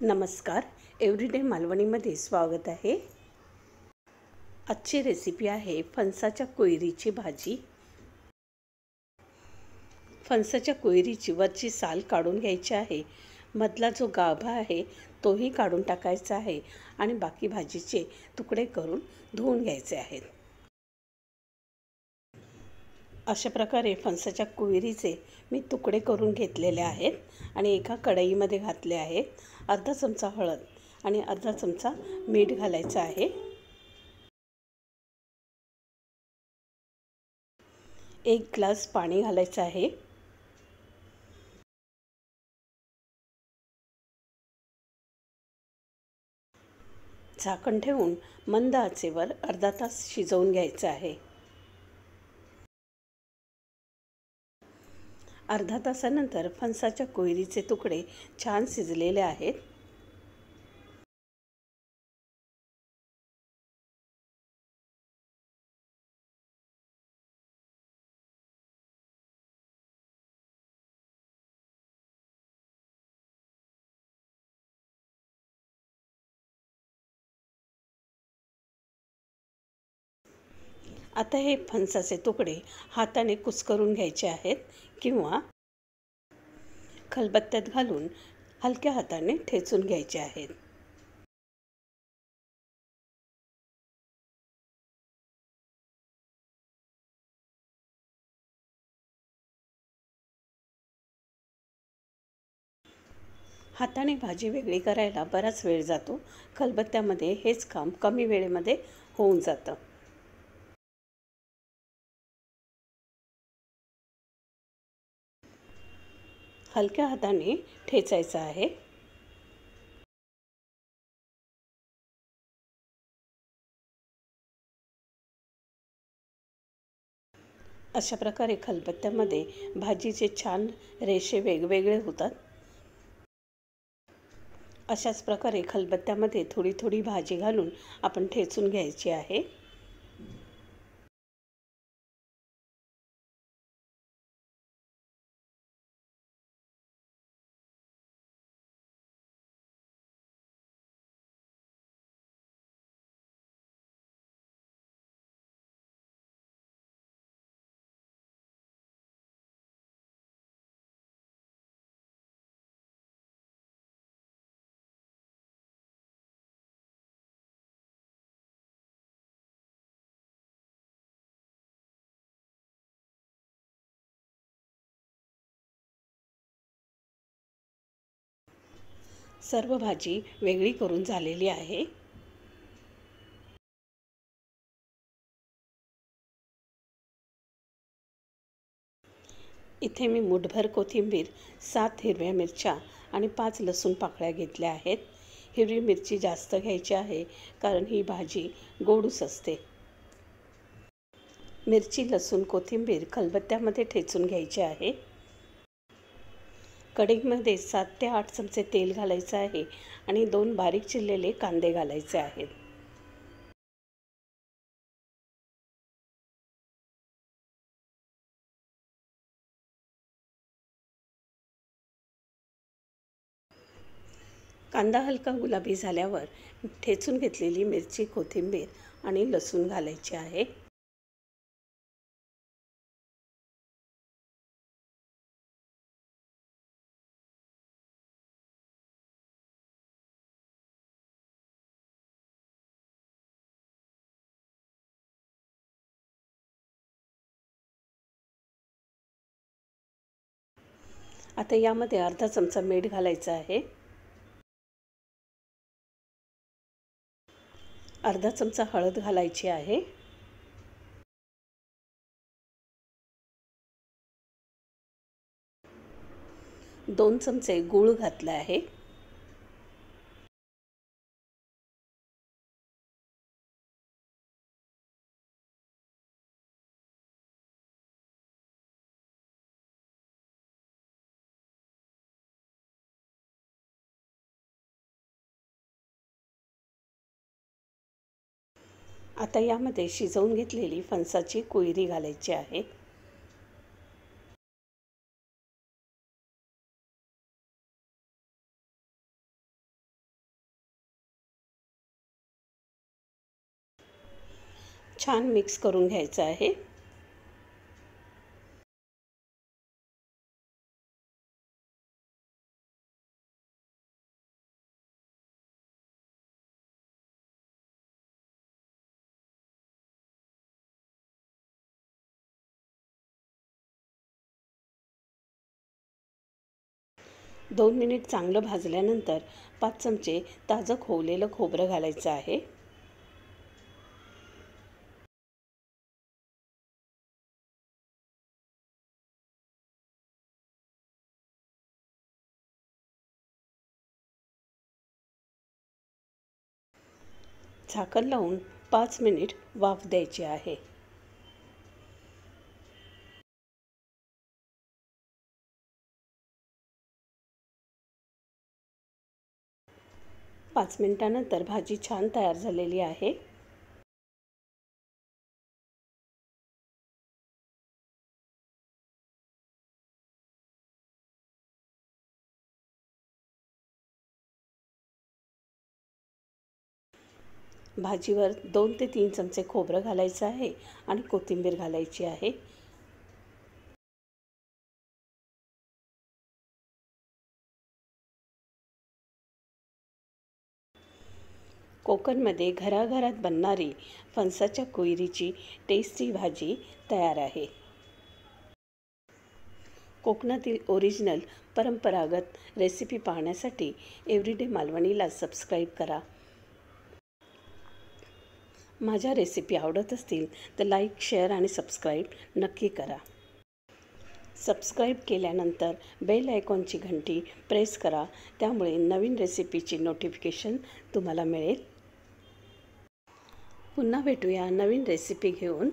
नमस्कार. एव्हरीडे मालवणीमध्ये स्वागत आहे. आजची रेसिपी आहे फणसाच्या कोयरीची भाजी. फणसाच्या कोयरीची वरची साल काढून घ्यायची आहे. मधला जो गाभा आहे तोही काढून टाकायचा आहे आणि बाकी भाजीचे तुकडे करून धुवून घ्यायचे आहेत. अशा प्रकारे फणसाच्या कोयरीचे मी तुकडे करून घेतलेले आहेत आणि एका कढईमध्ये घातले आहे. अर्धा चमचा हळद आणि अर्धा चमचा मीठ घालायचं आहे. 1 ग्लास पाणी घालायचं आहे. झाकण ठेवून मंद आचेवर अर्धा तास शिजवून घ्यायचं आहे. अर्धा तासानंतर फणसाच्या कोयरीचे तुकडे छान शिजलेले आहेत. आता हे फणसाचे तुकडे हाताने कुस्करून घ्यायचे आहेत किंवा खलबत्त्यात घालून हलक्या हाताने ठेचून घ्यायचे आहेत. हाताने भाजी वेगळी करायला बराच वेळ जातो. खलबत्त्यामध्ये हेच काम कमी वेळेमध्ये होऊन जातं. हलक्या हाताने ठेचायचं आहे. अशा प्रकारे खलबत्त्यामध्ये भाजीचे छान रेषे वेगवेगळे होतात. अशाच प्रकारे खलबत्त्यामध्ये थोडी थोडी भाजी घालून आपण ठेचून घ्यायची आहे. सर्व भाजी वेगळी करून झालेली आहे. इथे मी मुठभर कोथिंबीर, 7 हिरव्या मिरच्या आणि 5 लसूण पाकळ्या घेतल्या आहेत. हिरवी मिरची जास्त घ्यायची आहे कारण ही भाजी गोडूस असते. मिरची, लसूण, कोथिंबीर खलबत्त्यामध्ये ठेचून घ्यायची आहे. कढईमध्ये 7 ते 8 चमचे तेल घालायचं आहे आणि 2 बारीक चिरलेले कांदे घालायचे आहेत. कांदा हलका गुलाबी झाल्यावर ठेचून घेतलेली मिरची, कोथिंबीर आणि लसूण घालायचे आहे. आता यामध्ये अर्धा चमचा मीठ घालायचं आहे. अर्धा चमचा हळद घालायची आहे. दोन चमचे गूळ घातला आहे. आता यामध्ये शिजवून घेतलेली फणसाची कोयरी घालायची आहे. छान मिक्स करून घ्यायचं आहे. दोन मिनिट चांगलं भाजल्यानंतर 5 चमचे ताजं खोवलेलं खोबरं घालायचं आहे. झाकण लावून 5 मिनिट वाफ द्यायची आहे. 5 मिनिटानंतर भाजी छान तयार झालेली आहे. भाजीवर 2 ते 3 चमचे खोबरं घालायचं आहे आणि कोथिंबीर घालायची आहे. कोकणमध्ये घराघरात बनणारी फणसाच्या कुयरीची टेस्टी भाजी तयार आहे. कोकणातील ओरिजिनल परंपरागत रेसिपी पाहण्यासाठी एव्हरीडे मालवणीला सबस्क्राईब करा. माझ्या रेसिपी आवडत असतील तर लाईक, शेअर आणि सबस्क्राईब नक्की करा. सबस्क्राईब केल्यानंतर बेल आयकॉनची घंटी प्रेस करा, त्यामुळे नवीन रेसिपीची नोटिफिकेशन तुम्हाला मिळेल. पुन्हा भेटूया नवीन रेसिपी घेऊन.